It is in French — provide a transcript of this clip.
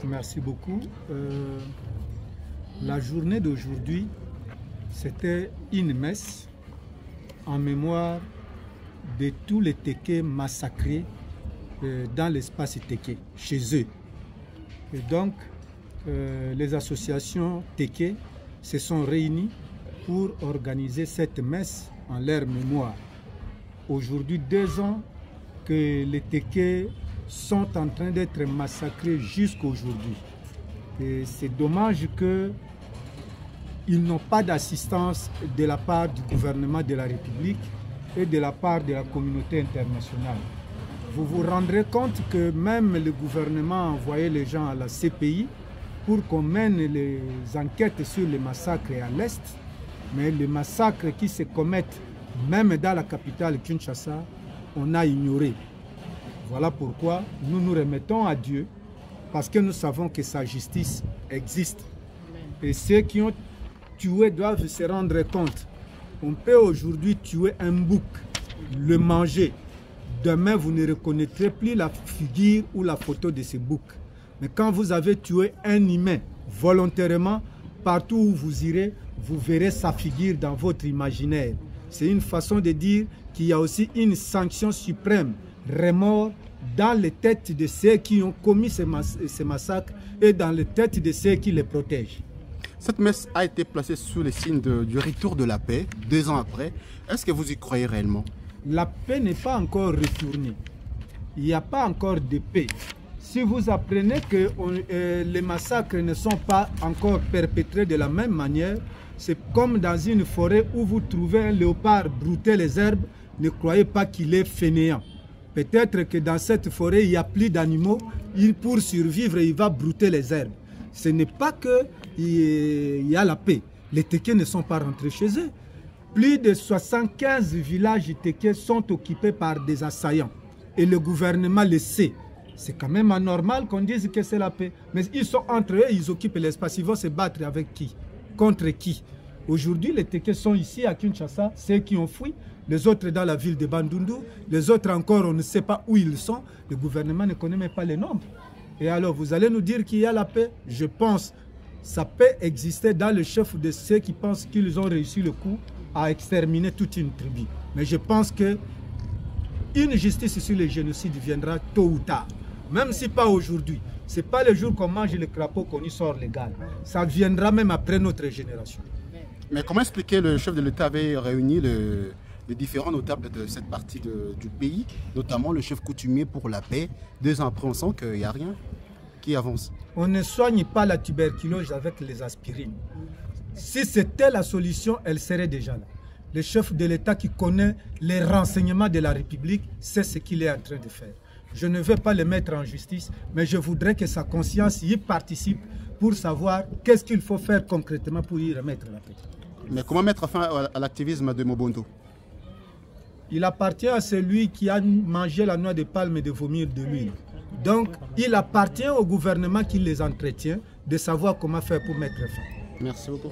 Merci beaucoup. La journée d'aujourd'hui, c'était une messe en mémoire de tous les Tékés massacrés dans l'espace Téké, chez eux. Et donc, les associations Tékés se sont réunies pour organiser cette messe en leur mémoire. Aujourd'hui, 2 ans que les Tékés sont en train d'être massacrés jusqu'à aujourd'hui. Et c'est dommage qu'ils n'ont pas d'assistance de la part du gouvernement de la République et de la part de la communauté internationale. Vous vous rendrez compte que même le gouvernement a envoyé les gens à la CPI pour qu'on mène les enquêtes sur les massacres à l'Est, mais les massacres qui se commettent même dans la capitale Kinshasa, on a ignoré. Voilà pourquoi nous nous remettons à Dieu, parce que nous savons que sa justice existe. Et ceux qui ont tué doivent se rendre compte. On peut aujourd'hui tuer un bouc, le manger. Demain, vous ne reconnaîtrez plus la figure ou la photo de ce bouc. Mais quand vous avez tué un humain volontairement, partout où vous irez, vous verrez sa figure dans votre imaginaire. C'est une façon de dire qu'il y a aussi une sanction suprême, remords dans les têtes de ceux qui ont commis ces massacres et dans les têtes de ceux qui les protègent. Cette messe a été placée sous le signe du retour de la paix, 2 ans après. Est-ce que vous y croyez réellement? La paix n'est pas encore retournée. Il n'y a pas encore de paix. Si vous apprenez que les massacres ne sont pas encore perpétrés de la même manière, c'est comme dans une forêt où vous trouvez un léopard brouter les herbes, ne croyez pas qu'il est fainéant. Peut-être que dans cette forêt, il n'y a plus d'animaux, pour survivre, il va brouter les herbes. Ce n'est pas qu'il y a la paix. Les Tékés ne sont pas rentrés chez eux. Plus de 75 villages Tékés sont occupés par des assaillants. Et le gouvernement le sait. C'est quand même anormal qu'on dise que c'est la paix. Mais ils sont entre eux, ils occupent l'espace. Ils vont se battre avec qui? Contre qui? Aujourd'hui, les Tékés sont ici à Kinshasa, ceux qui ont fui, les autres dans la ville de Bandundu, les autres encore, on ne sait pas où ils sont. Le gouvernement ne connaît même pas les nombres. Et alors, vous allez nous dire qu'il y a la paix? Je pense que ça peut exister dans le chef de ceux qui pensent qu'ils ont réussi le coup à exterminer toute une tribu. Mais je pense que une justice sur le génocide viendra tôt ou tard. Même si pas aujourd'hui. Ce n'est pas le jour qu'on mange le crapaud qu'on y sort légal. Ça viendra même après notre génération. Mais comment expliquer le chef de l'État avait réuni les différents notables de cette partie du pays, notamment le chef coutumier pour la paix? 2 ans après, on sent qu'il n'y a rien qui avance. On ne soigne pas la tuberculose avec les aspirines. Si c'était la solution, elle serait déjà là. Le chef de l'État qui connaît les renseignements de la République sait ce qu'il est en train de faire. Je ne vais pas le mettre en justice, mais je voudrais que sa conscience y participe pour savoir qu'est-ce qu'il faut faire concrètement pour y remettre la paix. Mais comment mettre fin à l'activisme de Mobutu? Il appartient à celui qui a mangé la noix de palme et de vomir de l'huile. Donc, il appartient au gouvernement qui les entretient de savoir comment faire pour mettre fin. Merci beaucoup.